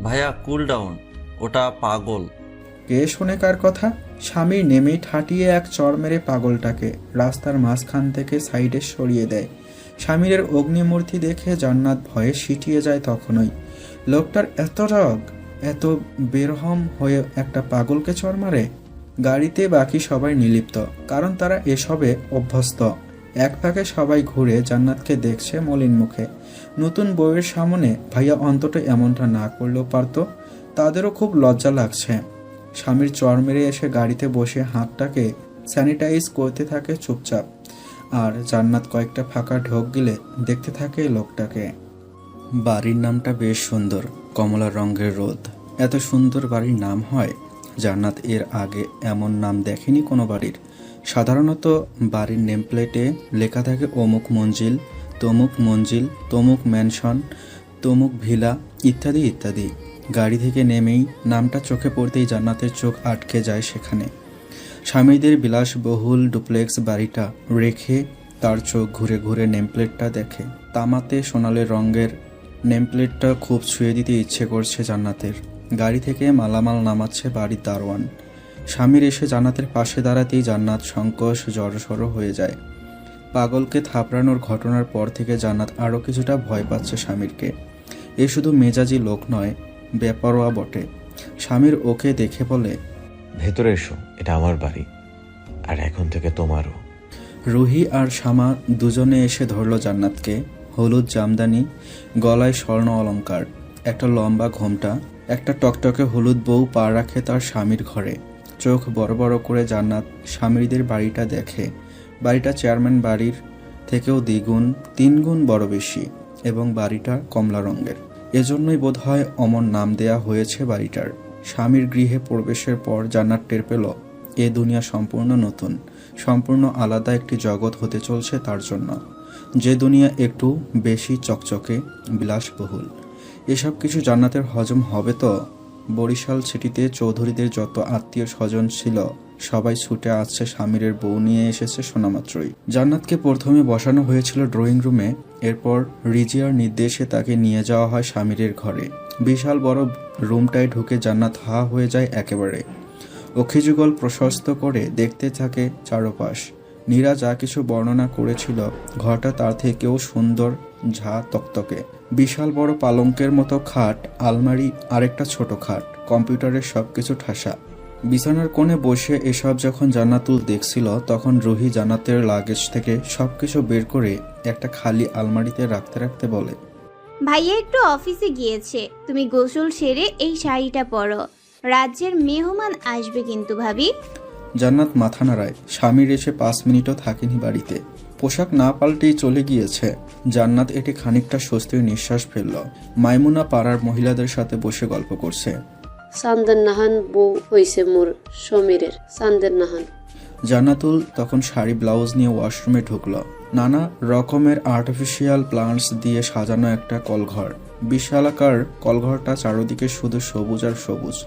ভাইয়া cool down, ওটা পাগল। কে শোনে কার কথা? স্বামী নেমেই ঠাটিয়ে এক চড় মেরে পাগলটাকে রাস্তার মাঝখান থেকে সাইডে সরিয়ে দেয়। স্বামীর অগ্নিমূর্তি দেখে জান্নাত ভয়ে সিটিয়ে যায় তখনই। লোকটার এত রাগ, এত বেরহম হয়ে একটা পাগলকে চড় মারে। গাড়িতে বাকি সবাই নির্লিপ্ত, কারণ তারা এসবে অভ্যস্ত। এক ফাঁকে সবাই ঘুরে জান্নাতকে দেখছে মলিন মুখে। নতুন বউয়ের সামনে ভাইয়া অন্তত এমনটা না করলেও পারত। তাদেরও খুব লজ্জা লাগছে। স্বামীর চড় মেরে এসে গাড়িতে বসে হাতটাকে স্যানিটাইজ করতে থাকে চুপচাপ। আর জান্নাত কয়েকটা ফাঁকা ঢোক গিলে দেখতে থাকে লোকটাকে। বাড়ির নামটা বেশ সুন্দর, কমলা রঙের রোদ। এত সুন্দর বাড়ির নাম হয়? জান্নাত এর আগে এমন নাম দেখেনি কোনো বাড়ির। সাধারণত বাড়ির নেম প্লেটে লেখা থাকে অমুক মঞ্জিল, তমুক ম্যানশন, তমুক ভিলা ইত্যাদি ইত্যাদি। গাড়ি থেকে নেমেই নামটা চোখে পড়তেই জান্নাতের চোখ আটকে যায় সেখানে। স্বামীদের বিলাসবহুল ডুপ্লেক্স বাড়িটা রেখে তার চোখ ঘুরে ঘুরে নেমপ্লেটটা দেখে। তামাতে সোনালি রঙের নেমপ্লেটটা খুব ছুঁয়ে দিতে ইচ্ছে করছে জান্নাতের। গাড়ি থেকে মালামাল নামাচ্ছে বাড়ির দারোয়ান। স্বামীর এসে জান্নাতের পাশে দাঁড়াতেই জান্নাত সংকোচ জড়সড় হয়ে যায়। পাগলকে থাপড়ানোর ঘটনার পর থেকে জান্নাত আরও কিছুটা ভয় পাচ্ছে স্বামীরকে। এ শুধু মেজাজি লোক নয়, বেপরোয়া বটে। স্বামীর ওকে দেখে বলে, ভেতরে এসো, এটা আমার বাড়ি, আর এখন থেকে তোমারও। রুহি আর শামা দুজনে এসে ধরল জান্নাতকে। হলুদ জামদানি, গলায় স্বর্ণ অলংকার, একটা লম্বা ঘোমটা। একটা টকটকে হলুদ বউ পা রাখে তার স্বামীর ঘরে। চোখ বড় বড় করে জান্নাত স্বামীদের বাড়িটা দেখে। বাড়িটা চেয়ারম্যান বাড়ির থেকেও দ্বিগুণ তিনগুণ বড় বেশি, এবং বাড়িটা কমলা রঙের। এজন্যই বোধহয় অমন নাম দেয়া হয়েছে বাড়িটার। স্বামীর গৃহে প্রবেশের পর জান্নাত টের পেল এ দুনিয়া সম্পূর্ণ নতুন, সম্পূর্ণ আলাদা একটি জগৎ হতে চলছে তার জন্য। যে দুনিয়া একটু বেশি চকচকে, বিলাসবহুল। এসব কিছু জান্নাতের হজম হবে তো? বরিশাল সিটিতে চৌধুরীদের যত আত্মীয় স্বজন ছিল সবাই ছুটে আসছে স্বামীরের বউ নিয়ে এসেছে শোনামাত্রই। জান্নাতকে প্রথমে বসানো হয়েছিল ড্রয়িং রুমে, এরপর রিজিয়ার নির্দেশে তাকে নিয়ে যাওয়া হয় স্বামীরের ঘরে। বিশাল বড় রুমটায় ঢুকে জান্নাত হা হয়ে যায় একেবারে। অখিযুগল প্রশস্ত করে দেখতে থাকে চারপাশ। নীরা যা কিছু বর্ণনা করেছিল ঘরটা তার থেকেও সুন্দর, ঝা তকতকে। বিশাল বড় পালঙ্কের মতো খাট, আলমারি, আরেকটা ছোট খাট, কম্পিউটারের সবকিছু ঠাসা। বিছানার কোণে বসে এসব যখন জান্নাতুল দেখছিল তখন রুহি জান্নাতের লাগেজ থেকে সবকিছু বের করে একটা খালি আলমারিতে রাখতে রাখতে বলে, ভাইয়া একটু অফিসে গিয়েছে, তুমি গোসল সেরে এই শাড়িটা পরো, রাজ্যের মেহমান আসবে কিন্তু ভাবি। জান্নাত মাথা নাড়ায়। স্বামীর এসে 5 মিনিটও থাকেনি বাড়িতে, পোশাক না পাল্টেই চলে গিয়েছে। জান্নাত এটি খানিকটা স্বস্তির নিঃশ্বাস ফেলল। মাইমুনা পাড়ার মহিলাদের সাথে বসে গল্প করছে। চান্দের নাহান বউ হইছে মোর সমীরের, চান্দের নাহান। জান্নাতুল তখন শাড়ি ব্লাউজ নিয়ে ওয়াশরুমে ঢুকল। নানা রকমের আর্টিফিশিয়াল প্লান্টস দিয়ে সাজানো একটা কলঘর। বিশালাকার কলঘরটা চারদিকে শুধু সবুজ আর সবুজ।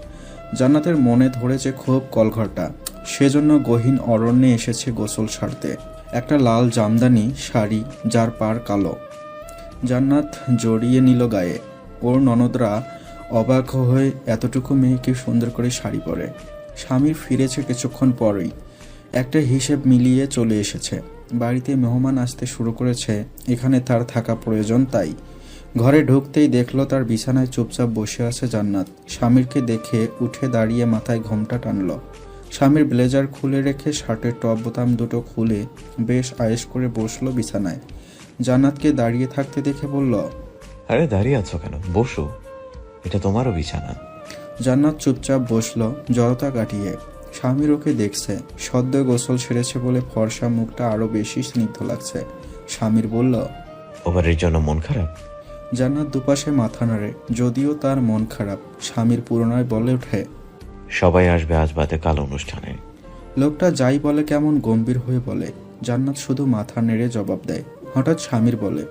জান্নাতের মনে ধরেছে খুব কলঘরটা, সেজন্য গহীন অরণ্যে এসেছে গোসল সারতে। একটা লাল জামদানি শাড়ি যার পাড় কালো জান্নাত জড়িয়ে নিল গায়ে। ওর ননদরা অবাক হয়ে এতটুকু মেয়েকে সুন্দর করে শাড়ি পরে। স্বামীর ফিরেছে কিছুক্ষণ পরই, একটা হিসেব মিলিয়ে চলে এসেছে। বাড়িতে মেহমান আসতে শুরু করেছে, এখানে তার থাকা প্রয়োজন তাই। ঘরে ঢুকতেই দেখল তার বিছানায় চুপচাপ বসে আছে জান্নাত। স্বামীরকে দেখে উঠে দাঁড়িয়ে মাথায় ঘোমটা টানল। স্বামীর ব্লেজার খুলে রেখে শার্টের টপ বোতাম দুটো খুলে বেশ আয়েশ করে বসলো বিছানায়। জান্নাতকে দাঁড়িয়ে থাকতে দেখে বলল, আরে দাঁড়িয়ে আছো কেন, বসো, এটা তোমারও বিছানা। জান্নাত চুপচাপ বসলো জড়তা কাটিয়ে। স্বামীর ওকে দেখছে, সদ্য গোসল সেরেছে বলে ফর্সা মুখটা আরো বেশি স্নিগ্ধ লাগছে। স্বামীর বলল, ওভারের জন্য মন খারাপ? জান্নাত দুপাশে মাথা নাড়ে, যদিও তার মন খারাপ। স্বামীর পুনরায় বলে ওঠে, সবাই আসবে আজ বাদে কাল অনুষ্ঠানে। লোকটা যাই বলে কেমন গম্ভীর হয়ে বলে। জান্নাত শুধু মাথা নেড়ে জবাব দেয়। হঠাৎ স্বামীর বলে,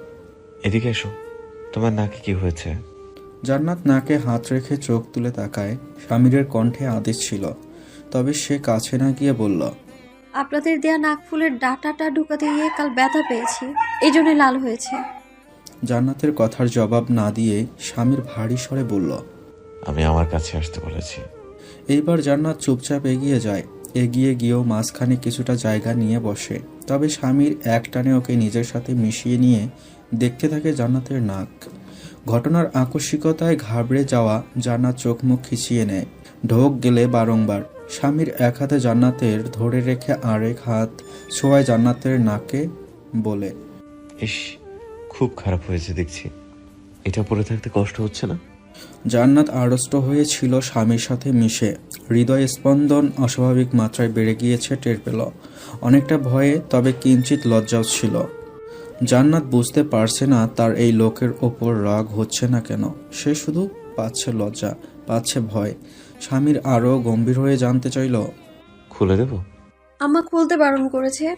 এদিকে এসো, তোমার নাকে কি হয়েছে? জান্নাত নাকে হাত রেখে চোখ তুলে তাকায়। স্বামীরের কণ্ঠে আদেশ ছিল, তবে সে কাছে না গিয়ে বলল, আপনাদের দেয়া নাকফুলের ডাটাটা ঢুকাতে গিয়ে কাল ব্যথা পেয়েছি, এই জন্য লাল হয়েছে। জান্নাতের কথার জবাব না দিয়ে স্বামীর ভারী স্বরে বলল, আমি আমার কাছে আসতে বলেছি। এইবার জান্নাত চুপচাপ এগিয়ে যায়। এগিয়ে গিয়েও মাঝখানে কিছুটা জায়গা নিয়ে বসে। তবে স্বামীর এক টানে ওকে নিজের সাথে মিশিয়ে নিয়ে দেখতে থাকে জান্নাতের নাক। ঘটনার আকস্মিকতায় ঘাবড়ে যাওয়া জান্নাত চোখ মুখ খিচিয়ে নেয়। ঢোক গেলে বারংবার স্বামীর এক হাতে জান্নাতের ধরে রেখে আরেক হাত ছোঁয়ায় জান্নাতের নাকে, বলে, ইস, খুব খারাপ হয়েছে দেখছি। এটা পরে থাকতে কষ্ট হচ্ছে না? জান্নাত আড়ষ্ট হয়েছিল স্বামীর সাথে মিশে। হৃদয় স্পন্দন অস্বাভাবিক মাত্রায় বেড়ে গিয়েছে টের পেল। অনেকটা ভয়ে, তবে কিঞ্চিত লজ্জাও ছিল। জান্নাত বুঝতে পারছে না তার এই লোকের ওপর রাগ হচ্ছে না কেন। সে শুধু পাচ্ছে লজ্জা, পাচ্ছে ভয়। স্বামীর আরও গম্ভীর হয়ে জানতে চাইল, খুলে দেব? আম্মা খুলতে বারণ করেছে।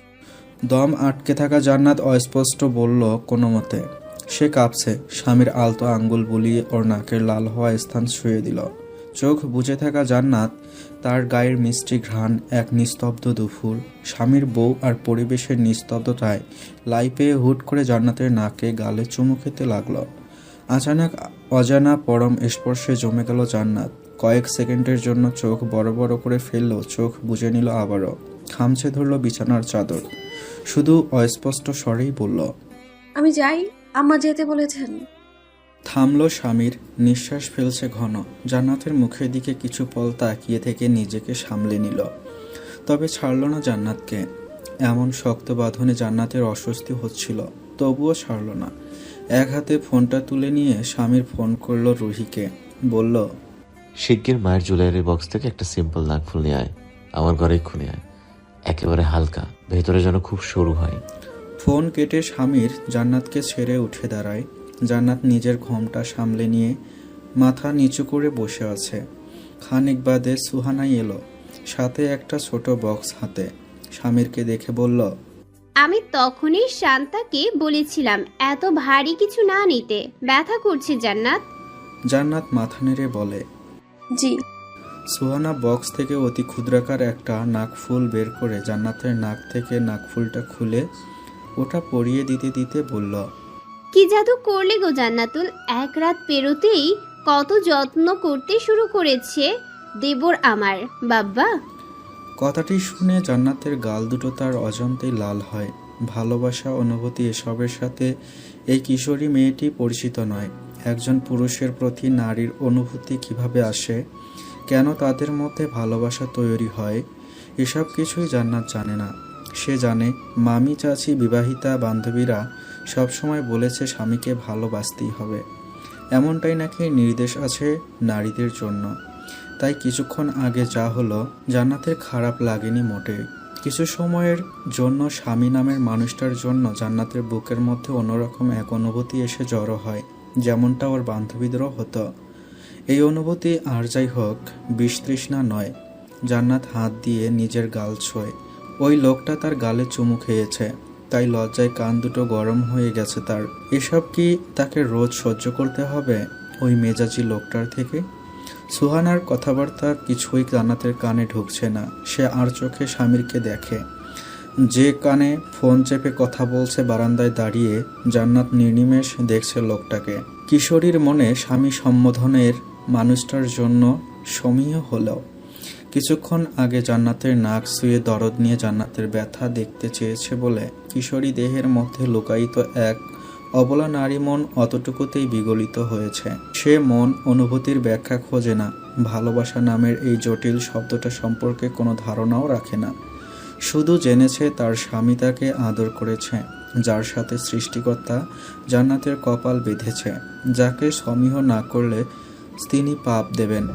দম আটকে থাকা জান্নাত অস্পষ্ট বলল কোনো মতে। সে কাঁপছে। স্বামীর আলতো আঙ্গুল বুলিয়ে ওর নাকের লাল হওয়া স্থান ছুঁয়ে দিল। চোখ বুজে থাকা জান্নাত তার গায়ের মিষ্টি ঘ্রাণ, এক নিস্তব্ধ দুপুর, স্বামীর বউ আর পরিবেশের নিস্তব্ধতায় লাই পেয়ে হুট করে জান্নাতের নাকে গালে চুমু খেতে লাগলো। আচানক অজানা পরম স্পর্শে জমে গেল জান্নাত। কয়েক সেকেন্ডের জন্য চোখ বড় বড় করে ফেললো, চোখ বুজে নিল আবারও। খামচে ধরল বিছানার চাদর। শুধু অস্পষ্ট স্বরেই বলল, আমি যাই, আম্মা যেতে বলেছেন। থামলো স্বামীর। নিঃশ্বাস ফেলছে ঘন। জান্নাতের মুখের দিকে কিছু পল তাকিয়ে থেকে নিজেকে সামলে নিল। তবে ছাড়ল না জান্নাতকে। এমন শক্ত বাঁধনে জান্নাতের অস্বস্তি হচ্ছিল, তবুও ছাড়ল না। এক হাতে ফোনটা তুলে নিয়ে স্বামীর ফোন করলো রুহিকে। বলল, শিগগির মায়ের জুয়েলারি বক্স থেকে একটা সিম্পল নাকফুল নিয়ে আয়। আমার ঘরে এক্ষুনি আয়। একেবারে হালকা, ভেতরে যেন খুব সরু হয়। ফোন কেটে স্বামীর জান্নাতকে ছেড়ে উঠে দাঁড়ায়। জান্নাত নিজের ঘোমটা সামলে নিয়ে মাথা নিচু করে বসে আছে। খানিক বাদে সুহানাই এলো, সাথে একটা ছোট বক্স হাতে। স্বামীরকে দেখে বলল, আমি তখনই শান্তাকে বলেছিলাম এত ভারী কিছু না নিতে, ব্যথা করছে জান্নাত। জান্নাত মাথা নেড়ে বলে। জি। সুহানা বক্স থেকে অতি ক্ষুদ্রাকার একটা নাকফুল বের করে জান্নাতের নাক থেকে নাকফুলটা খুলে ওটা পরিয়ে দিতে দিতে বলল, কি জাদু করলে গো জান্নাতুল, এক রাত পেরোতেই কত যত্ন করতে শুরু করেছে দেবর আমার বাব্বা। কথাটি শুনে জান্নাতের গাল দুটো তার অজান্তেই লাল হয়। ভালোবাসা, অনুভূতি এসবের সাথে এই কিশোরী মেয়েটি পরিচিত নয়। একজন পুরুষের প্রতি নারীর অনুভূতি কিভাবে আসে, কেন তাদের মধ্যে ভালোবাসা তৈরি হয়, এসব কিছুই জান্নাত জানে না। সে জানে মামি, চাচি, বিবাহিতা বান্ধবীরা সবসময় বলেছে স্বামীকে ভালোবাসতেই হবে। এমনটাই নাকি নির্দেশ আছে নারীদের জন্য। তাই কিছুক্ষণ আগে যা হলো জান্নাতের খারাপ লাগেনি মোটেই। কিছু সময়ের জন্য স্বামী নামের মানুষটার জন্য জান্নাতের বুকের মধ্যে অন্যরকম এক অনুভূতি এসে জড়ো হয়, যেমনটা ওর বান্ধবীদেরও হতো। এই অনুভূতি আর যাই হোক বিষ-তৃষ্ণা নয়। জান্নাত হাত দিয়ে নিজের গাল ছোঁয়। ওই লোকটা তার গালে চুমু খেয়েছে, তাই লজ্জায় কান দুটো গরম হয়ে গেছে তার। এসব কি তাকে রোজ সহ্য করতে হবে ওই মেজাজি লোকটার থেকে? সুহানার কথাবার্তা কিছুই জান্নাতের কানে ঢুকছে না। সে আর চোখে স্বামীরকে দেখে, যে কানে ফোন চেপে কথা বলছে বারান্দায় দাঁড়িয়ে। জান্নাত নির্নিমেষ দেখছে লোকটাকে। কিশোরীর মনে স্বামী সম্বোধনের মানুষটার জন্য সমীহ হলো। কিছুক্ষণ আগে জান্নাতের নাক ছুঁয়ে দরদ নিয়ে জান্নাতের ব্যথা দেখতে চেয়েছে বলে কিশোরী দেহের মধ্যে লুকায়িত এক অবলা নারী মন অতটুকুতেই বিগলিত হয়েছে। সে মন অনুভূতির ব্যাখ্যা খোঁজে না, ভালোবাসা নামের এই জটিল শব্দটা সম্পর্কে কোনো ধারণাও রাখে না। শুধু জেনেছে তার স্বামী তাকে আদর করেছে, যার সাথে সৃষ্টিকর্তা জান্নাতের কপাল বেঁধেছে, যাকে সমীহ না করলে তিনি পাপ দেবেন।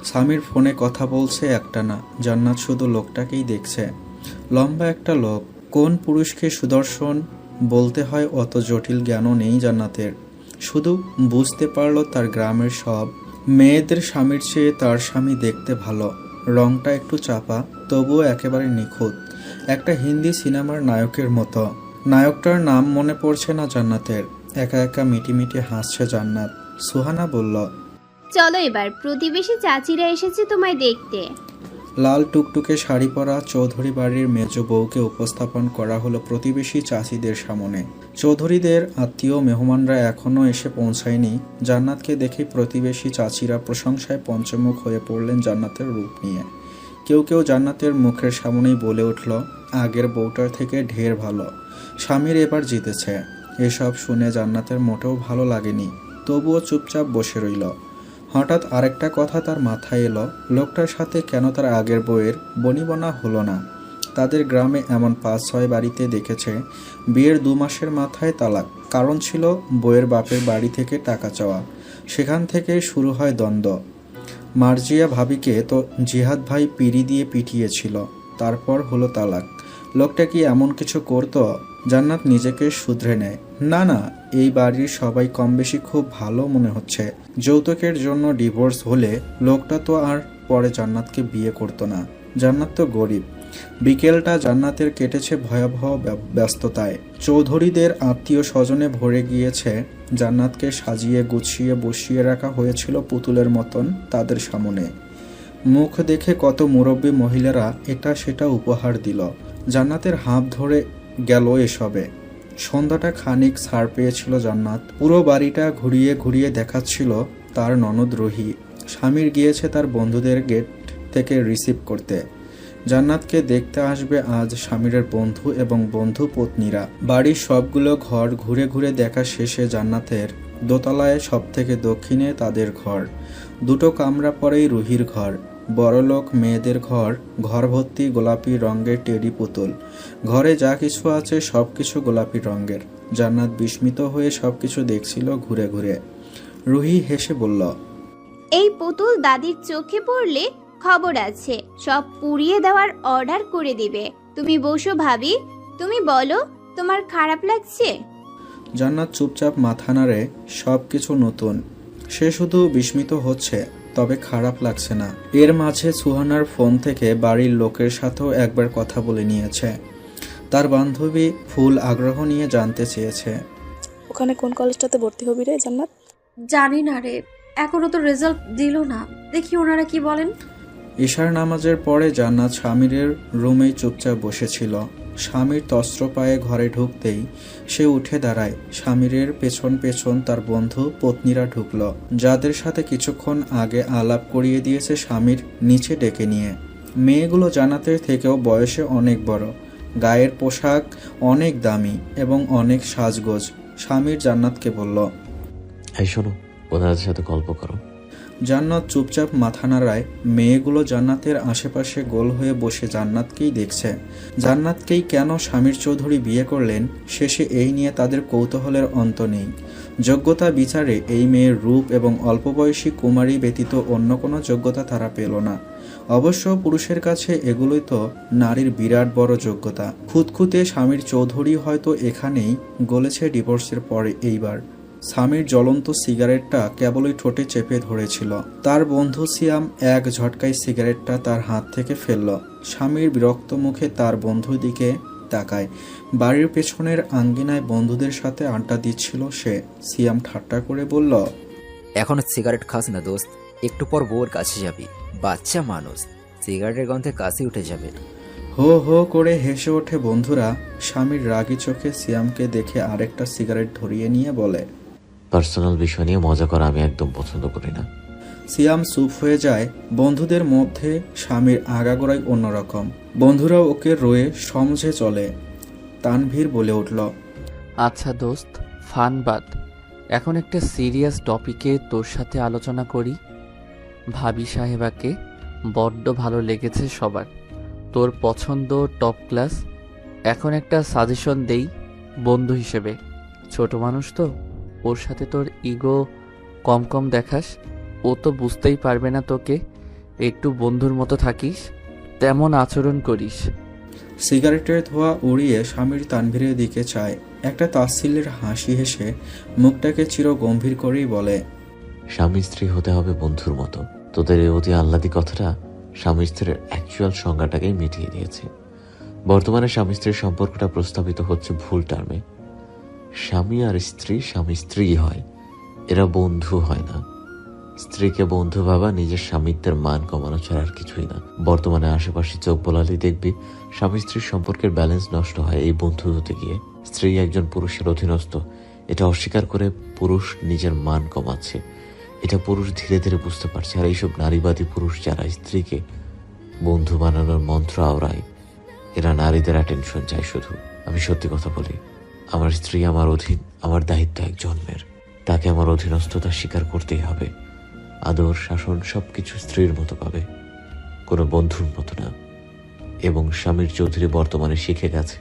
স্বামীর ফোনে কথা বলছে একটানা। জান্নাত শুধু লোকটাকেই দেখছে। লম্বা একটা লোক। কোন পুরুষকে সুদর্শন বলতে হয় অত জটিল জ্ঞানও নেই জান্নাতের। শুধু বুঝতে পারলো তার গ্রামের সব মেয়েদের স্বামীর চেয়ে তার স্বামী দেখতে ভালো। রংটা একটু চাপা, তবুও একেবারে নিখুঁত, একটা হিন্দি সিনেমার নায়কের মতো। নায়কটার নাম মনে পড়ছে না জান্নাতের। একা একা মিটিমিটি হাসছে জান্নাত। সুহানা বলল, চলো এবার, প্রতিবেশী চাচিরা এসেছে তোমায় দেখতে। লাল টুকটুকে শাড়ি পরা চৌধুরী বাড়ির মেজ বউকে উপস্থাপন করা হলো প্রতিবেশী চাষিদের সামনে। চৌধুরীদের আত্মীয় মেহমানরা এখনও এসে পৌঁছায়নি। জান্নাতকে দেখে প্রতিবেশী চাচিরা প্রশংসায় পঞ্চমুখ হয়ে পড়লেন জান্নাতের রূপ নিয়ে। কেউ কেউ জান্নাতের মুখের সামনেই বলে উঠল, আগের বউটার থেকে ঢের ভালো, স্বামীর এবার জিতেছে। এসব শুনে জান্নাতের মোটেও ভালো লাগেনি, তবুও চুপচাপ বসে রইল। হঠাৎ আরেকটা কথা তার মাথায় এলো, লোকটার সাথে কেন তার আগের বউয়ের বনিবনা হলো না। তাদের গ্রামে এমন 5-6 বাড়িতে দেখেছে বিয়ের 2 মাসের মাথায় তালাক। কারণ ছিল বউয়ের বাপের বাড়ি থেকে টাকা চাওয়া। সেখান থেকে শুরু হয় দ্বন্দ্ব। মার্জিয়া ভাবিকে তো জিহাদ ভাই পিড়ি দিয়ে পিটিয়েছিল, তারপর হলো তালাক। লোকটা কি এমন কিছু করতো? জান্নাত নিজেকে শুধরে নেয়। না না, এই বাড়ির সবাই কম বেশি খুব ভালো মনে হচ্ছে। যৌতুকের জন্য ডিভোর্স হলে লোকটা তো আর পরে জান্নাতকে বিয়ে করতো না। জান্নাত তো গরিব। বিকেলটা জান্নাতের কেটেছে ভয়াবহ ব্যস্ততায়। চৌধুরীদের আত্মীয় স্বজনে ভরে গিয়েছে। জান্নাতকে সাজিয়ে গুছিয়ে বসিয়ে রাখা হয়েছিল পুতুলের মতন তাদের সামনে। মুখ দেখে কত মুরব্বী মহিলারা এটা সেটা উপহার দিল। জান্নাতের হাত ধরে গেল এসবে। সন্ধ্যাটা খানিক ছাড় পেয়েছিল জান্নাত। পুরো বাড়িটা ঘুরিয়ে ঘুরিয়ে দেখাচ্ছিল তার ননদ রুহি। স্বামীর গিয়েছে তার বন্ধুদের গেট থেকে রিসিভ করতে। জান্নাতকে দেখতে আসবে আজ স্বামীরের বন্ধু এবং বন্ধু পত্নীরা। বাড়ির সবগুলো ঘর ঘুরে ঘুরে দেখা শেষে জান্নাতের দোতলায় সবথেকে দক্ষিণে তাদের ঘর। 2 কামরা পরেই রুহির ঘর। বড়লোক মেয়েদের ঘর, ঘর ভর্তি গোলাপি রঙের টেডি পুতুল। ঘরে যা কিছু আছে সবকিছু গোলাপি রঙের। জান্নাত বিস্মিত হয়ে সবকিছু দেখছিল ঘুরে ঘুরে। রুহি হেসে বলল, এই পুতুল দাদির চোখে পড়লে খবর আছে, সব পুড়িয়ে দেওয়ার অর্ডার করে দিবে। তুমি বসো ভাবি, তুমি বলো তোমার খারাপ লাগছে? জান্নাত চুপচাপ মাথা নাড়ে। সবকিছু নতুন, সে শুধু বিস্মিত হচ্ছে, তবে খারাপ লাগছে না। এর মাঝে সুহানার ফোন থেকে বাড়ির লোকের সাথেও একবার কথা বলে নিয়েছে। তার বান্ধবী ফুল আগ্রহ নিয়ে জানতে চেয়েছে, ওখানে কোন কলেজটাতে ভর্তি হবি রে জান্নাত? জানি না রে, এখনো তো রেজাল্ট দিল না, দেখি ওনারা কি বলেন। ঈশার নামাজের পরে জান্নাত স্বামীরের রুমেই চুপচাপ বসেছিল। স্বামীর তস্ত্র পায়ে ঘরে ঢুকতেই সে উঠে দাঁড়ায়। স্বামীরের পেছন পেছন তার বন্ধু পত্নীরা ঢুকল, যাদের সাথে কিছুক্ষণ আগে আলাপ করিয়ে দিয়েছে স্বামীর নিচে ডেকে নিয়ে। মেয়েগুলো জান্নাতের থেকেও বয়সে অনেক বড়, গায়ের পোশাক অনেক দামি এবং অনেক সাজগোজ। স্বামীর জান্নাতকে বলল, এই শোনো, ওনাদের সাথে গল্প করো। জান্নাত চুপচাপ মাথা নাড়ায়। মেয়েগুলো জান্নাতের আশেপাশে গোল হয়ে বসে জান্নাতকেই দেখছে। জান্নাতকেই কেন স্বামীর চৌধুরী বিয়ে করলেন, শেষে এই নিয়ে তাদের কৌতূহলের অন্ত নেই। যোগ্যতা বিচারে এই মেয়ের রূপ এবং অল্প বয়সী কুমারী ব্যতীত অন্য কোনো যোগ্যতা তারা পেল না। অবশ্য পুরুষের কাছে এগুলোই তো নারীর বিরাট বড় যোগ্যতা। খুঁতখুঁতে স্বামীর চৌধুরী হয়তো এখানেই গলেছে ডিভোর্সের পরে। এইবার স্বামীর জ্বলন্ত সিগারেটটা কেবলই ঠোঁটে চেপে ধরেছিল। তার বন্ধু সিয়াম এক ঝটকায় সিগারেটটা তার হাত থেকে ফেলল। স্বামীর বিরক্ত মুখে তার বন্ধুর দিকে তাকায়। বাড়ির পেছনের আঙ্গিনায় বন্ধুদের সাথে আড্ডা দিচ্ছিল সে। সিয়াম ঠাট্টা করে বলল, এখনো সিগারেট খাস না দোস্ত, একটু পর বউর কাছে যাবি, বাচ্চা মানুষ, সিগারেটের গন্ধে কাশি উঠে যাবে। হো হো করে হেসে ওঠে বন্ধুরা। স্বামীর রাগী চোখে সিয়ামকে দেখে আরেকটা সিগারেট ধরিয়ে নিয়ে বলে, পার্সোনাল বিষয় নিয়ে মজা করা আমি একদম পছন্দ করি না। সিয়াম চুপ হয়ে যায়। বন্ধুদের মধ্যে স্বামীর আগাগোড়াই অন্যরকম। বন্ধুরা ওকে রয়ে সমঝে চলে। তানভীর বলে উঠল, আচ্ছা দোস্ত, ফান বাদ, এখন একটা সিরিয়াস টপিকে তোর সাথে আলোচনা করি। ভাবি সাহেবাকে বড্ড ভালো লেগেছে সবার, তোর পছন্দ টপ ক্লাস। এখন একটা সাজেশন দেই বন্ধু হিসেবে, ছোট মানুষ তো, ওর সাথে তোর ইগো কম কম দেখাস, ও তো বুঝতেই পারবে না তোকে, একটু বন্ধুর মতো থাকিস, তেমন আচরণ করিস। সিগারেটের ধোঁয়া উড়িয়ে স্বামীর তানভীরের দিকে চায়। একটা তাচ্ছিল্যের হাসি হেসে মুখটাকে চির গম্ভীর করেই বলে, স্বামী স্ত্রী হতে হবে বন্ধুর মতো। তোদের এই অতি আহ্লাদি কথাটা স্বামী স্ত্রীর অ্যাকচুয়াল সংজ্ঞাটাকেই মিটিয়ে দিয়েছে। বর্তমানে স্বামী স্ত্রীর সম্পর্কটা প্রস্তাবিত হচ্ছে ভুল টার্মে। স্বামী আর স্ত্রী স্বামী স্ত্রী হয়, এরা বন্ধু হয় না। স্ত্রীকে বন্ধু ভাবা নিজের স্বামিত্বের মান কমানো ছাড়া আর কিছুই না। বর্তমানে আশেপাশে চোখ বোলালেই দেখবি স্বামী স্ত্রীর সম্পর্কের ব্যালেন্স নষ্ট হয় এই বন্ধু হতে গিয়ে। স্ত্রী একজন পুরুষের অধীনস্থ, এটা অস্বীকার করে পুরুষ নিজের মান কমাচ্ছে। এটা পুরুষ ধীরে ধীরে বুঝতে পারছে। আর এইসব নারীবাদী পুরুষ যারা স্ত্রীকে বন্ধু বানানোর মন্ত্র আওড়ায়, এরা নারীদের অ্যাটেনশন চায় শুধু। আমি সত্যি কথা বলি, আমার স্ত্রী আমার অধীন, আমার দায়িত্ব এক জন্মের। তাকে আমার অধীনস্থতা স্বীকার করতেই হবে। আদর শাসন সবকিছু স্ত্রীর মতো পাবে, কোনো বন্ধুর মতো না। এবং স্বামীর চৌধুরী বর্তমানে শিখে গেছে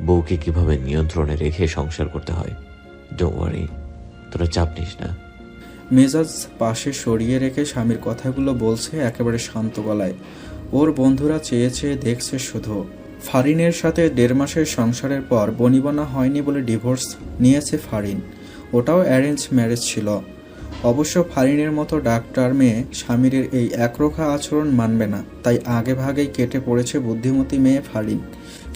বউকে কিভাবে নিয়ন্ত্রণে রেখে সংসার করতে হয়। ডোন্ট ওয়ারি, তোরা চাপ নিস না। মেজাজ পাশে সরিয়ে রেখে স্বামীর কথাগুলো বলছে একেবারে শান্ত গলায়। ওর বন্ধুরা চেয়ে চেয়ে দেখছে শুধু। ফারিনের সাথে 1.5 মাসের সংসারের পর বনিবনা হয়নি বলে ডিভোর্স নিয়েছে ফারিন। ওটাও অ্যারেঞ্জ ম্যারেজ ছিল। অবশ্য ফারিনের মতো ডাক্তার মেয়ে স্বামীর এই একরোখা আচরণ মানবে না, তাই আগে ভাগেই কেটে পড়েছে বুদ্ধিমতী মেয়ে ফারিন।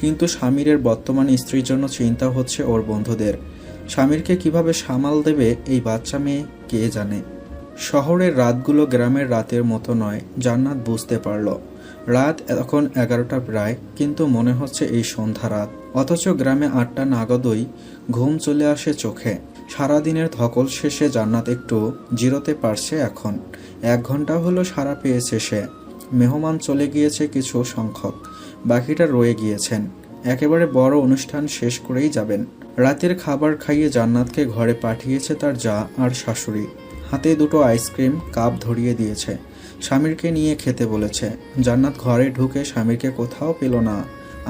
কিন্তু স্বামীর বর্তমান স্ত্রীর জন্য চিন্তা হচ্ছে ওর বন্ধুদের। স্বামীরকে কিভাবে সামাল দেবে এই বাচ্চা মেয়ে কে জানে। শহরের রাতগুলো গ্রামের রাতের মতো নয়, জান্নাত বুঝতে পারল। রাত এখন 11টা প্রায়, কিন্তু মনে হচ্ছে এই সন্ধ্যা রাত। অথচ গ্রামে 8টা নাগাদই ঘুম চলে আসে চোখে। সারাদিনের ধকল শেষে জান্নাত একটু জিরোতে পারছে এখন। 1 ঘন্টা হলো সারা পেয়েছে সে। মেহমান চলে গিয়েছে কিছু সংখ্যক, বাকিটা রয়ে গিয়েছেন। একেবারে বড় অনুষ্ঠান শেষ করেই যাবেন। রাতের খাবার খাইয়ে জান্নাতকে ঘরে পাঠিয়েছে তার জা আর শাশুড়ি। হাতে 2টো আইসক্রিম কাপ ধরিয়ে দিয়েছে। স্বামীরকে নিয়ে খেতে বলেছে। জান্নাত ঘরে ঢুকে স্বামীরকে কোথাও পেল না।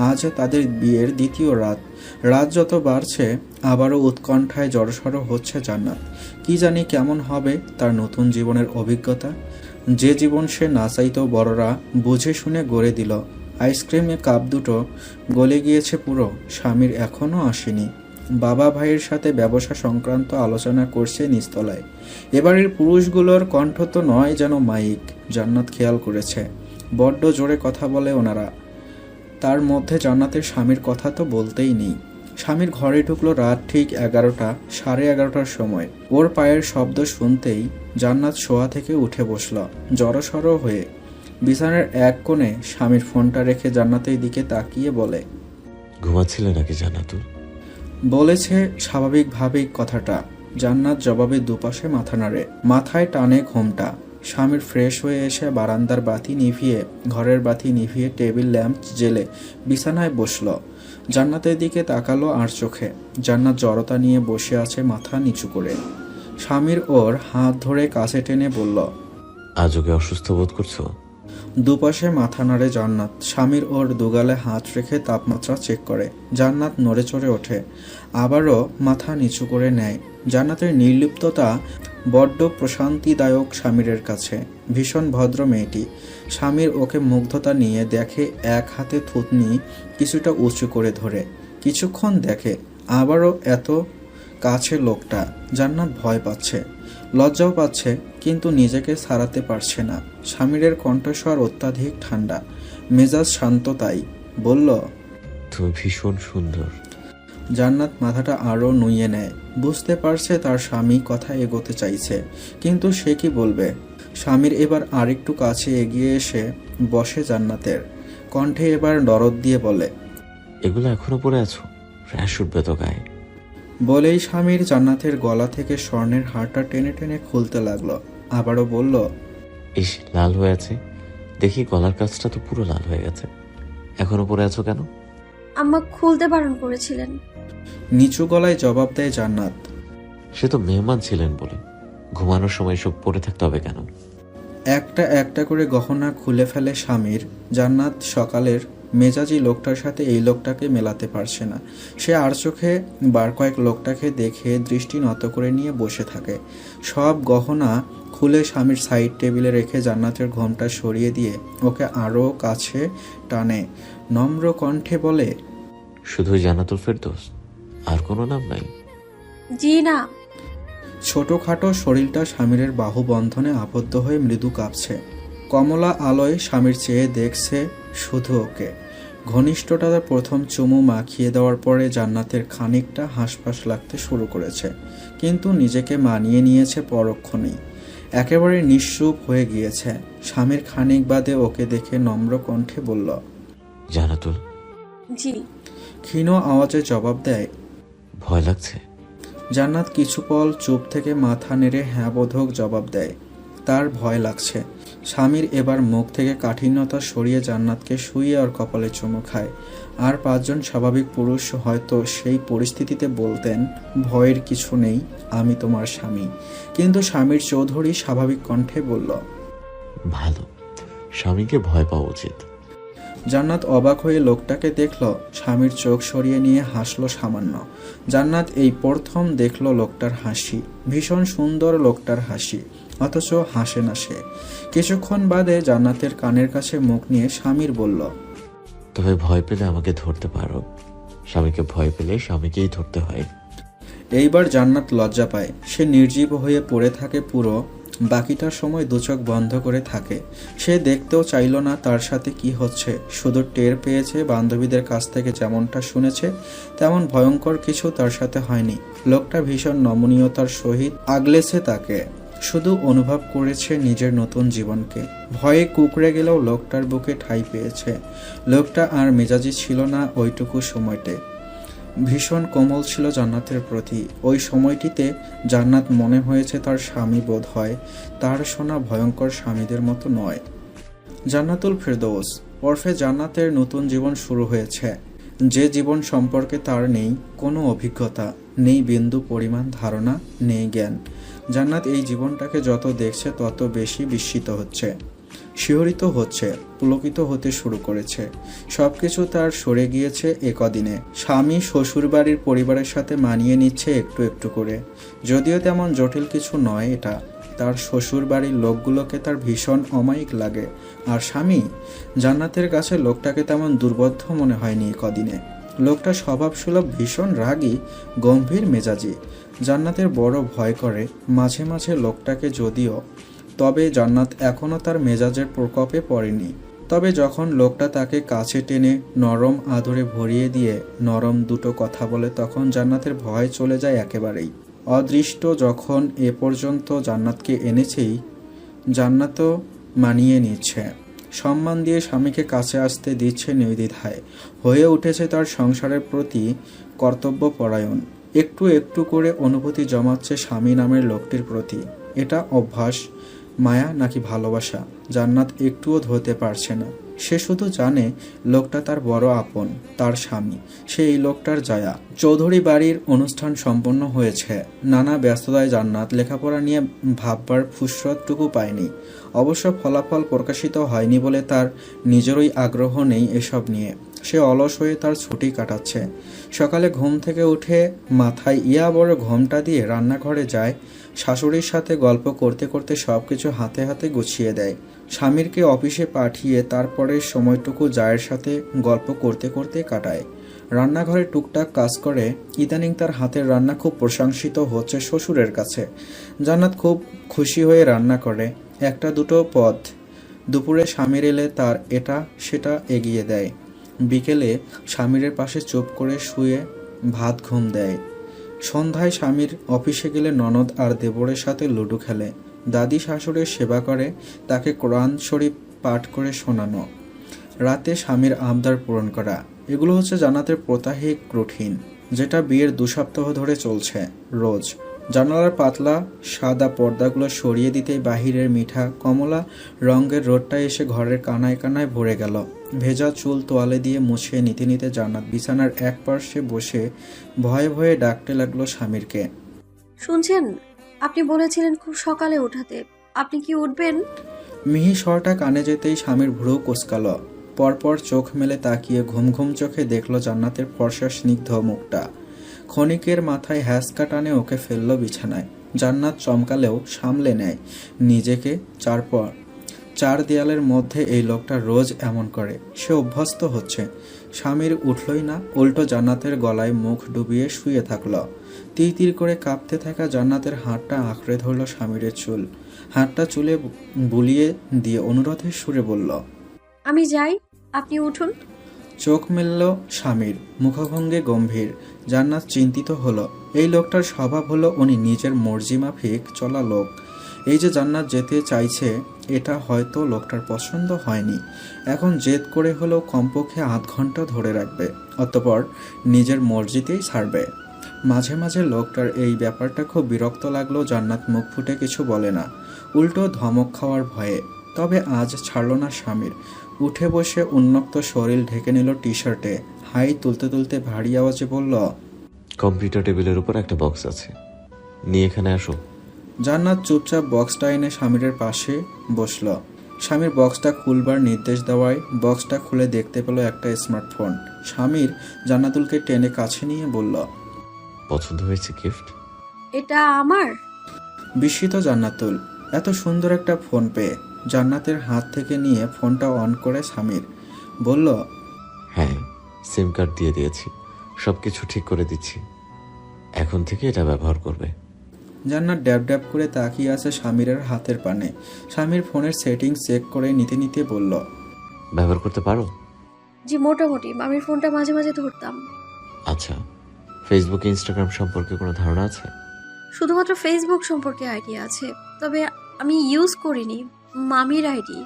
আজ তাদের বিয়ের 2য় রাত। রাত যত বাড়ছে আবারও উৎকণ্ঠায় জড়সড় হচ্ছে জান্নাত। কি জানি কেমন হবে তার নতুন জীবনের অভিজ্ঞতা, যে জীবন সে না চাইতেও বড়রা বুঝে শুনে গড়ে দিল। আইসক্রিমে কাপ 2টো গলে গিয়েছে পুরো। স্বামীর এখনও আসেনি। বাবা ভাইয়ের সাথে ব্যবসা সংক্রান্ত আলোচনা করছে নিচতলায়। এবারের পুরুষগুলোর কণ্ঠ তো নয় যেন মাইক। জান্নাত খেয়াল করেছে বড্ড জোরে কথা বলে ওনারা। তার মধ্যে জান্নাতের স্বামীর কথা তো বলতেই নেই। স্বামীর ঘরে ঢুকলো রাত ঠিক 11টা, 11:30টার সময়। ওর পায়ের শব্দ শুনতেই জান্নাত শোয়া থেকে উঠে বসল জড়সড় হয়ে। বিছানার এক কোণে স্বামীর ফোনটা রেখে জান্নাতের দিকে তাকিয়ে বলে, ঘুমাচ্ছিলে নাকি জান্নাত? বলেছে স্বাভাবিকভাবেই কথাটা। জান্নাত জবাবে দুপাশে মাথা নাড়ে। মাথায় টানে ঘোমটা। স্বামীর ফ্রেশ হয়ে এসে বারান্দার বাতি নিভিয়ে, ঘরের বাতি নিভিয়ে টেবিল ল্যাম্প জেলে বিছানায় বসল। জান্নাতের দিকে তাকালো আর চোখে। জান্নাত জড়তা নিয়ে বসে আছে মাথা নিচু করে। স্বামীর ওর হাত ধরে কাছে টেনে বলল, আজ ওকে অসুস্থ বোধ করছো? দুপাশে মাথা নাড়ে জান্নাত। স্বামীর ওর দুগালে হাত রেখে তাপমাত্রা চেক করে। জান্নাত নড়ে চড়ে ওঠে, আবারও মাথা নিচু করে নেয়। জান্নাতের নির্লিপ্ততা বড্ড প্রশান্তিদায়ক স্বামীরের কাছে। ভীষণ ভদ্র মেয়েটি। স্বামীর ওকে মুগ্ধতা নিয়ে দেখে, এক হাতে থুতনি কিছুটা উঁচু করে ধরে। কিছুক্ষণ দেখে, আবারও এত কাছে লোকটা। জান্নাত ভয় পাচ্ছে, লজ্জাও পাচ্ছে, কিন্তু নিজেকে ছাড়াতে পারছে না। স্বামীরের কণ্ঠস্বর অত্যাধিক ঠান্ডা, মেজাজ শান্ত। তাই বলল, তুমি ভীষণ সুন্দর। জান্নাত মাথাটা আরও নুইয়ে নেয়। বুঝতে পারছে তার স্বামী কথা এগোতে চাইছে, কিন্তু সে কি বলবে। স্বামীর এবার আরেকটু কাছে এগিয়ে এসে বসে জান্নাতের। কণ্ঠে এবার দরদ দিয়ে বলে, এগুলো এখনো পরে আছো? র্যাশ উঠবে তো গায়ে। বলেই স্বামীর জান্নাতের গলা থেকে স্বর্ণের হারটা টেনে টেনে খুলতে লাগলো। আবারও বলল, ইস, লাল হয়ে আছে। দেখি গলার কাছটা তো পুরো লাল হয়ে গেছে। এখনো পরে আছো কেন? আম্মা খুলতে বারণ করেছিলেন। নিচু গলায় জবাব দেয় জান্নাত। সে তো মেহমান ছিলেন বলে। ঘুমানোর সময় সব পরে থাকতে হবে কেন? একটা একটা করে গহনা খুলে ফেলে স্বামীর। জান্নাত সকালের মেজাজি লোকটার সাথে এই লোকটাকে মেলাতে পারছে না। সে আর চোখে বার কয়েক লোকটাকে দেখে দৃষ্টি নত করে নিয়ে বসে থাকে। সব গহনা খুলে স্বামীর সাইড টেবিলে রেখে জান্নাতের ঘোমটা সরিয়ে দিয়ে ওকে আরও কাছে টানে। নম্র কণ্ঠে বলে, শুধুই জান্নাতুল ফেরদৌস, আর কোনো নাম নাই? জি না। ছোটখাটো শরীরটা স্বামীরের বাহুবন্ধনে আবদ্ধ হয়ে মৃদু কাঁপছে। কমলা আলোয় স্বামীর চেয়ে দেখছে শুধু ওকে। ঘনিষ্ঠতার প্রথম চুমু মাখিয়ে দেওয়ার পরে জান্নাতের খানিকটা হাঁসফাঁস লাগতে শুরু করেছে, কিন্তু নিজেকে মানিয়ে নিয়েছে পরক্ষণেই। একেবারে নিঃসুপ হয়ে গিয়েছে। স্বামীর খানিক বাদে ওকে দেখে নম্র কণ্ঠে বলল, জান্নাতুল। জি। ক্ষীণ আওয়াজে জবাব দেয়, ভয় লাগছে? জান্নাত কিছু পল চুপ থেকে মাথা নেড়ে হ্যাঁ বোধক জবাব দেয়। তার ভয় লাগছে। স্বামীর এবার মুখ থেকে কাঠিন্যতা সরিয়ে জান্নাতকে শুইয়ে আর কপালে চুমু খায়। আর 5 জন স্বাভাবিক পুরুষ হয়তো সেই পরিস্থিতিতে বলতেন, ভয়ের কিছু নেই, আমি তোমার স্বামী। কিন্তু স্বামীর চৌধুরী স্বাভাবিক কণ্ঠে বলল, ভালো, স্বামীকে ভয় পাওয়া উচিত। জান্নাত অবাক হয়ে লোকটাকে দেখল। স্বামীর চোখ সরিয়ে নিয়ে হাসলো সামান্য। জান্নাত এই প্রথম দেখল লোকটার হাসি। ভীষণ সুন্দর লোকটার হাসি, অথচ হাসে না সে। কিছুক্ষণ বাদে জান্নাতের কানের কাছে মুখ নিয়ে স্বামীর বলল, তবে ভয় পেলে আমাকে ধরতে পারো। স্বামীকে ভয় পেলে স্বামীকেই ধরতে হয়। এইবার জান্নাত লজ্জা পায়। সে নির্জীব হয়ে পড়ে থাকে পুরো বাকিটার সময় দুচোখ বন্ধ করে থাকে। সে দেখতেও চাইল না তার সাথে কি হচ্ছে, শুধু টের পেয়েছে বান্ধবীদের কাছ থেকে যেমনটা শুনেছে তেমন ভয়ঙ্কর কিছু তার সাথে হয়নি। লোকটা ভীষণ নমনীয়তার সহিত আগলেছে তাকে, শুধু অনুভব করেছে নিজের নতুন জীবনকে। ভয়ে কুকড়ে গেলেও লোকটার বুকে ঠাঁই পেয়েছে। লোকটা আর মেজাজি ছিল না ওইটুকু সময়তে। ভীষণ কোমল ছিল জান্নাতের প্রতি। ওই সময়টিতে জান্নাত মনে হয়েছে তার স্বামী বোধ হয় তার শোনা ভয়ঙ্কর স্বামীদের মতো নয়। জান্নাতুল ফেরদৌস ওরফে জান্নাতের নতুন জীবন শুরু হয়েছে। যে জীবন সম্পর্কে তার নেই কোনো অভিজ্ঞতা, নেই বিন্দু পরিমাণ ধারণা, নেই জ্ঞান। জান্নাত এই জীবনটাকে যত দেখছে তত বেশি বিস্মিত হচ্ছে, শিহরিত হচ্ছে, পুলকিত হতে শুরু করেছে। সবকিছু তার সরে গিয়েছে একদিনে। স্বামী শ্বশুরবাড়ির পরিবারের সাথে মানিয়ে নিচ্ছে একটু একটু করে। যদিও তেমন জটিল কিছু নয় এটা। তার শ্বশুরবাড়ির লোকগুলোকে তার ভীষণ অমায়িক লাগে। আর স্বামী, জান্নাতের কাছে লোকটাকে তেমন দুর্বোধ্য মনে হয়নি কদিনে। লোকটা স্বভাবসুলভ, ভীষণ রাগী, গম্ভীর মেজাজি। জান্নাতের বড় ভয় করে মাঝে মাঝে লোকটাকে, যদিও তবে জান্নাত এখনও তার মেজাজের প্রকোপে পড়েনি। তবে যখন লোকটা তাকে কাছে টেনে নরম আদরে ভরিয়ে দিয়ে নরম দুটো কথা বলে, তখন জান্নাতের ভয় চলে যায় একেবারেই। অদৃষ্ট যখন এ পর্যন্ত জান্নাতকে এনেছেই, জান্নাতও মানিয়ে নিচ্ছে। সম্মান দিয়ে স্বামীকে কাছে আসতে দিচ্ছে নির্দ্বিধায়। হয়ে উঠেছে তার সংসারের প্রতি কর্তব্যপরায়ণ। একটু একটু করে অনুভূতি জমাচ্ছে স্বামী নামের লোকটির প্রতি। এটা অভ্যাস, মায়া নাকি ভালোবাসা জান্নাত একটুও ধরতে পারছে না। সে শুধু জানে লোকটা তার বড় আপন, তার স্বামী। সে এই লোকটার জায়া। চৌধুরী বাড়ির অনুষ্ঠান সম্পন্ন হয়েছে। নানা ব্যস্ততায় জান্নাত লেখাপড়া নিয়ে ভাববার ফুসরতটুকু পায়নি। অবশ্য ফলাফল প্রকাশিত হয়নি বলে তার নিজেরই আগ্রহ নেই এসব নিয়ে। সে অলস হয়ে তার ছুটি কাটাচ্ছে। সকালে ঘুম থেকে উঠে মাথায় ইয়া বড় ঘোমটা দিয়ে রান্নাঘরে যায়। শাশুড়ির সাথে গল্প করতে করতে সবকিছু হাতে হাতে গুছিয়ে দেয়। স্বামীরকে অফিসে পাঠিয়ে তারপরের সময়টুকু জায়ের সাথে গল্প করতে করতে কাটায়। রান্নাঘরে টুকটাক কাজ করে। ইদানিং তার হাতের রান্না খুব প্রশংসিত হচ্ছে শ্বশুরের কাছে। জান্নাত খুব খুশি হয়ে রান্না করে একটা দুটো পদ। দুপুরে স্বামীর এলে তার এটা সেটা এগিয়ে দেয়। বিকেলে স্বামীরের পাশে চুপ করে শুয়ে ভাত ঘুম দেয়। সন্ধ্যায় স্বামীর অফিসে গেলে ননদ আর দেবরের সাথে লুডো খেলে। দাদি শাশুড়ির সেবা করে, তাকে কোরআন শরীফ পাঠ করে শোনানো, রাতে স্বামীর আবদার পূরণ করা। এগুলো হচ্ছে জান্নাতের প্রত্যাহিক রুটিন, যেটা বিয়ের 2 সপ্তাহ ধরে চলছে রোজ। জানালার পাতলা সাদা পর্দাগুলো সরিয়ে দিতেই বাহিরের মিঠা কমলা রঙের রোদটা এসে ঘরের কানায় কানায় ভরে গেল। ভেজা চুল তোয়ালে দিয়ে মুছিয়ে নিতে নিতে জান্নাত বিছানার এক পার্শ্বে বসে ভয়ে ভয়ে ডাকতে লাগলো স্বামীরকে। শুনছেন, আপনি বলেছিলেন খুব সকালে উঠাতে, আপনি কি উঠবেন? মিহি স্বরটা কানে যেতেই স্বামীর ভ্রু কুঁচকাল। পরপর চোখ মেলে তাকিয়ে ঘুম ঘুম চোখে দেখল জান্নাতের ফর্সা স্নিগ্ধ মুখটা। ক্ষণিকের মাথায় হ্যাঁচকা টানে ওকে ফেলল বিছানায়। জান্নাত চমকালেও সামলে নেয় নিজেকে। চার দেয়ালের মধ্যে এই লোকটা রোজ এমন করে। সে অভ্যস্ত হচ্ছে। স্বামীর উঠলই না, উল্টো জান্নাতের গলায় মুখ ডুবিয়ে শুয়ে থাকল। তীর তীর করে কাঁপতে থাকা জান্নাতের হাতটা আঁকড়ে ধরল স্বামীরের চুল। হাতটা চুলে বুলিয়ে দিয়ে অনুরোধের সুরে বলল, আমি যাই, আপনি উঠুন। চোখ মেলল স্বামীর, মুখভঙ্গে গম্ভীর। জান্নাত চিন্তিত হলো। এই লোকটার স্বভাব হলো উনি নিজের মর্জি মাফিক চলা লোক। এই যে জান্নাত যেতে চাইছে এটা হয়তো লোকটার পছন্দ হয়নি। এখন জেদ করে হলেও কমপক্ষে আধ ঘন্টা ধরে রাখবে, অতঃপর নিজের মর্জিতেই ছাড়বে। মাঝে মাঝে লোকটার এই ব্যাপারটা খুব বিরক্ত লাগলেও জান্নাত মুখ ফুটে কিছু বলে না, উল্টো ধমক খাওয়ার ভয়ে। তবে আজ ছাড়ল না স্বামীর। উঠে বসে উন্মুক্ত শরীর ঢেকে নিল টি শার্টে, হাই তুলতে তুলতে ভারী আওয়াজে বলল, কম্পিউটার টেবিলের উপর একটা বক্স আছে, নিয়ে এখানে আসো। জান্নাত চুপচাপ বক্সটা এনে স্বামীরের পাশে বসল। স্বামীর বক্সটা খুলবার নির্দেশ দেওয়ায় বক্সটা খুলে দেখতে পেল একটা স্মার্টফোন। স্বামীর জান্নাতুলকে টেনে কাছে নিয়ে বলল, পছন্দ হয়েছে গিফট? এটা আমার? বিস্মিত জান্নাতুল এত সুন্দর একটা ফোন পেয়ে। জান্নাতের হাত থেকে নিয়ে ফোনটা অন করে স্বামীর বলল, হ্যাঁ, সিম কার্ড দিয়ে দিয়েছি, সবকিছু ঠিক করে দিচ্ছি, এখন থেকে এটা ব্যবহার করবে। জান্নাত ড্যাব ড্যাব করে তাকিয়ে আছে স্বামীরের হাতের পানে। স্বামীর ফোনের সেটিংস চেক করে নিতে নিতে বলল, ব্যবহার করতে পারো? জি মোটামুটি, মামির ফোনটা মাঝে মাঝে ধরতাম। আচ্ছা, ফেসবুক ইনস্টাগ্রাম সম্পর্কে কোনো ধারণা আছে? শুধুমাত্র ফেসবুক সম্পর্কে আইডিয়া আছে, তবে আমি ইউজ করিনি, মামির আইডি।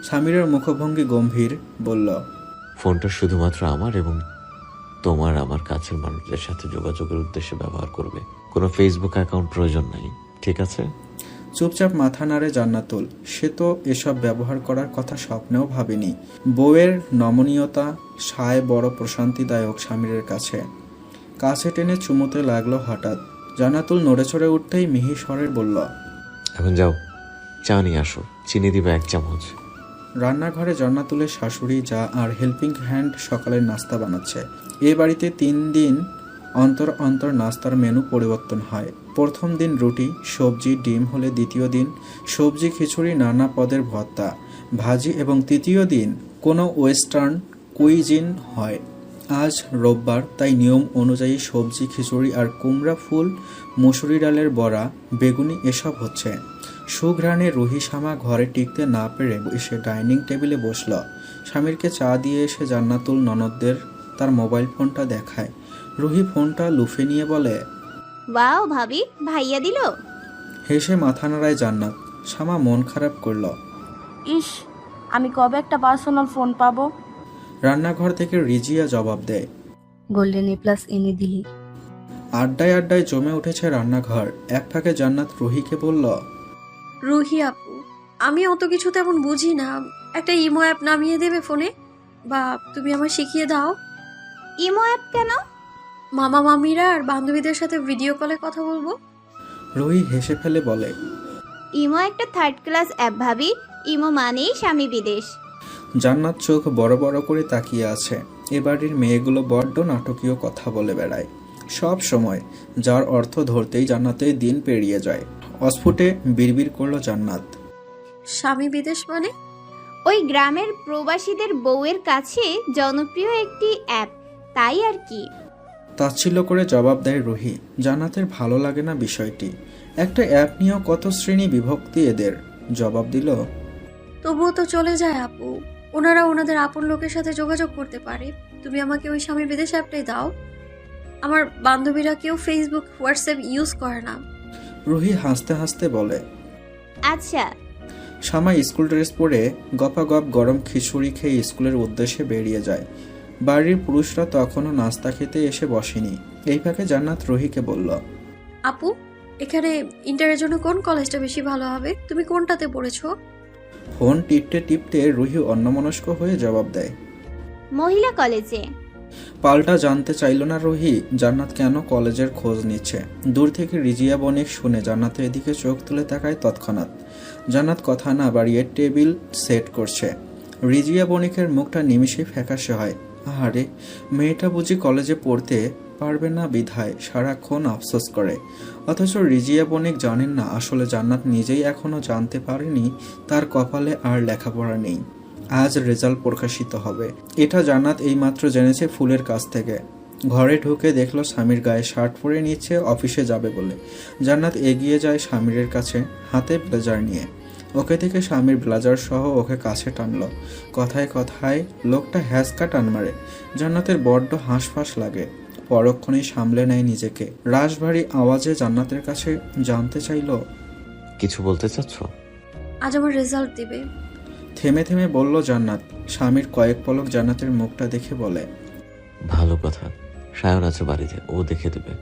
স্বামীরের মুখভঙ্গি গম্ভীর, বলল, ফোনটা শুধুমাত্র আমার এবং তোমার আমার কাছের মানুষদের সাথে যোগাযোগের উদ্দেশ্যে ব্যবহার করবে, কোনো ফেসবুক অ্যাকাউন্ট প্রয়োজন নাই, ঠিক আছে? চুপচাপ মাথা নাড়ে জান্নাতুল। সে তো এসব ব্যবহার করার কথা স্বপ্নেও ভাবেনি। বউয়ের নমনীয়তা সায় বড় প্রশান্তিদায়ক স্বামীরের কাছে। কাছে টেনে চুমুতে লাগলো হঠাৎ। জান্নাতুল নড়ে চড়ে উঠতেই মিহি স্বরের বলল, এখন যাও, চা নিয়ে আসো, চিনি দিবে 1 চামচ। রান্নাঘরে জান্নাতুলের শাশুড়ি যা আর হেল্পিং হ্যান্ড সকালের নাস্তা বানাচ্ছে। এ বাড়িতে 3 দিন অন্তর অন্তর নাস্তার মেনু পরিবর্তন হয়। প্রথম দিন রুটি সবজি ডিম হলে দ্বিতীয় দিন সবজি খিচুড়ি নানা পদের ভর্তা ভাজি এবং তৃতীয় দিন কোনো ওয়েস্টার্ন কুইজিন হয়। আজ রোববার, তাই নিয়ম অনুযায়ী সবজি খিচুড়ি আর কুমড়া ফুল মুসুরি ডালের বড়া বেগুনি এসব হচ্ছে। সুঘ্রাণে রুহি শামা ঘরে টিকতে না পেরে এসে ডাইনিং টেবিলে বসল। স্বামীরকে চা দিয়ে এসে জান্নাতুল ননদদের তার মোবাইল ফোনটা দেখায়। রুহি ফোনটা লুফে নিয়ে বলে, ওয়াও ভাবি, ভাইয়া দিল। হেসে মাথা নাড়ায় জান্নাত। শামা মন খারাপ করল। ইস, আমি কবে একটা পার্সোনাল ফোন পাবো? রান্নাঘর থেকে রিজিয়া জবাব দেয়, গোল্ডেন এ প্লাস এনে দিলি। আড্ডায় আড্ডায় জমে উঠেছে রান্নাঘর। এক ফাঁকে জান্নাত রুহিকে বলল, রুহি আপু, আমি অত কিছু তেমন বুঝি না, একটা ইমো অ্যাপ নামিয়ে দেবে ফোনে, বা তুমি আমার শিখিয়ে দাও। ইমো অ্যাপ কেন? মামা মামিরা আর বান্ধবীদের সাথে ভিডিও কলে কথা বলবো। রুহি হেসে ফেলে বলে, ইমো একটা 3rd ক্লাস অ্যাপ ভাবি, ইমো মানেই স্বামী বিদেশ। জান্নাত চোখ বড় বড় করে তাকিয়ে আছে। এ বাড়ির মেয়েগুলো বড্ড নাটকীয় কথা বলে বেড়ায় সব সময়, যার অর্থ ধরতেই জান্নাতের দিন পেরিয়ে যায়। অস্ফুটে বিড়বিড় করলো জান্নাত, স্বামী বিদেশ মানে? ওই গ্রামের প্রবাসীদের বউয়ের কাছে জনপ্রিয় একটি অ্যাপ, তাই আর কি। তাচ্ছিল্য করে জবাব দেয় রুহি। জান্নাতের ভালো লাগে না বিষয়টি। একটা অ্যাপ নিয়েও কত শ্রেণী বিভক্তি এদের। জবাব দিল, তবুও তো চলে যায় আপু, ওনারা ওনাদের আপন লোকের সাথে যোগাযোগ করতে পারে। তুমি আমাকে ওই স্বামী বিদেশ অ্যাপটাই দাও। আমার বান্ধবীরা কেউ ফেসবুক হোয়াটসঅ্যাপ ইউজ করে না। রুহি হাসতে হাসতে বলে। আচ্ছা। শামা স্কুল ড্রেস পরে গপাগপ গরম খিচুড়ি খেয়ে স্কুলের উদ্দেশ্যে বেরিয়ে যায়। বাড়ির পুরুষরা তখনও নাস্তা খেতে এসে বসেনি। এই ফাঁকে জান্নাত রুহিকে বলল, আপু, এখানে ইন্টারের জন্য কোন কলেজটা বেশি ভালো হবে? তুমি কোনটাতে পড়েছো? ফোন টিপতে টিপতে রুহি অন্যমনস্ক হয়ে জবাব দেয়, মহিলা কলেজে। পাল্টা জানতে চাইল না রুহি জান্নাত কেন কলেজের খোঁজ নিচ্ছে। দূর থেকে রিজিয়া বণিক শুনে জান্নাতের এদিকে চোখ তুলে তাকায় তৎক্ষণাৎ। জান্নাত কথা না বাড়িয়ে টেবিল সেট করছে। রিজিয়া বণিকের মুখটা নিমিষেই ফ্যাকাশে হয়। আরে, মেয়েটা বুঝি কলেজে পড়তে পারবে না বিধায় সারাক্ষণ আফসোস করে। অথচ রিজিয়া বণিক জানেন না আসলে জান্নাত নিজেই এখনো জানতে পারেনি তার কপালে আর লেখাপড়া নেই। আজ রেজাল্ট প্রকাশিত হবে, এটা জান্নাত এইমাত্র জেনেছে ফুলের কাছ থেকে। ঘরে ঢুকে দেখলো স্বামীর গায়ে শার্ট পরে নিচ্ছে অফিসে যাবে বলে। জান্নাত এগিয়ে যায় স্বামীরের কাছে, হাতে ব্লেজার নিয়ে। ওকে থেকে স্বামীর ব্লেজার সহ ওকে কাছে টানলো। কথায় কথায় লোকটা হ্যাঁচকা টান মারে। জান্নাতের বড্ড হাঁসফাঁস লাগে। পরক্ষণেই সামলে নেয় নিজেকে। রাশভারী আওয়াজে জান্নাতের কাছে জানতে চাইল, কিছু বলতে চাচ্ছ? আজ আমার রেজাল্ট দিবে। থেমে থেমে বলল জান্নাত। স্বামীর কয়েক পলক জান্নাতের মুখটা দেখে বলে, ভালো কথা, সায়ন আছে বাড়িতে, ও দেখে দেবে।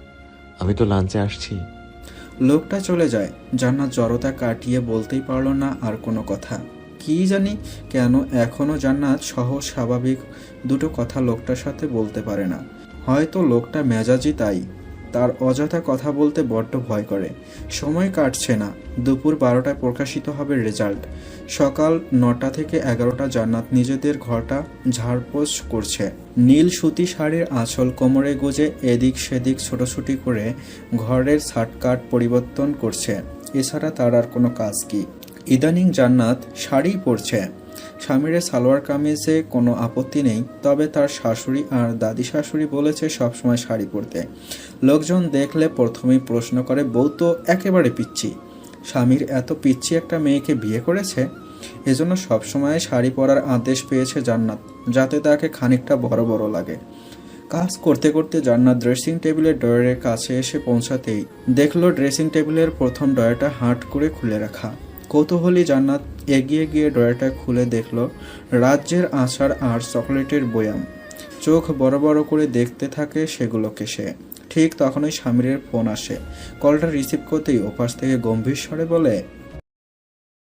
আমি তো লাঞ্চে আসছি। লোকটা চলে যায়। জান্নাত জড়তা কাটিয়ে বলতেই পারল না আর কোনো কথা। কি জানি কেন এখনও জান্নাত সহজ স্বাভাবিক দুটো কথা লোকটার সাথে বলতে পারে না। হয়তো লোকটা মেজাজি, তাই তার অযথা কথা বলতে বড্ড ভয় করে। সময় কাটছে না। দুপুর 12টায় প্রকাশিত হবে রেজাল্ট। সকাল 9টা থেকে 11টা জান্নাত নিজেদের ঘরটা ঝাড়পোছ করছে। নীল সুতি শাড়ির আঁচল কোমরে গুজে এদিক সেদিক ছোটাছুটি করে ঘরের ছাটকাট পরিবর্তন করছে। এছাড়া তার আর কোনো কাজ কি? ইদানিং জান্নাত শাড়ি পরছে। স্বামীর সালোয়ার কামিজে কোনো আপত্তি নেই, তবে তার শাশুড়ি আর দাদি শাশুড়ি বলেছে সবসময় শাড়ি পরতে। লোকজন দেখলে প্রথমেই প্রশ্ন করে, বউ তো একেবারে পিচ্ছি। স্বামীর এত পিচ্ছি একটা মেয়েকে বিয়ে করেছে। এজন্য সবসময় শাড়ি পরার আদেশ পেয়েছে জান্নাত, যাতে তাকে খানিকটা বড় বড় লাগে। কাজ করতে করতে জান্নাত ড্রেসিং টেবিলের ড্রয়ারের কাছে এসে পৌঁছাতেই দেখলো ড্রেসিং টেবিলের প্রথম ড্রয়ারটা হাট করে খুলে রাখা। কৌতূহলী জান্নাত এগিয়ে গিয়ে ড্রয়ারটা খুলে দেখলো রাজ্যের আচার আর চকলেটের বয়াম। চোখ বড় বড় করে দেখতে থাকে সেগুলোকে সে। ঠিক তখনই স্বামীর ফোন আসে। কলটা রিসিভ করতেই ওপাশ থেকে গম্ভীর স্বরে বলে,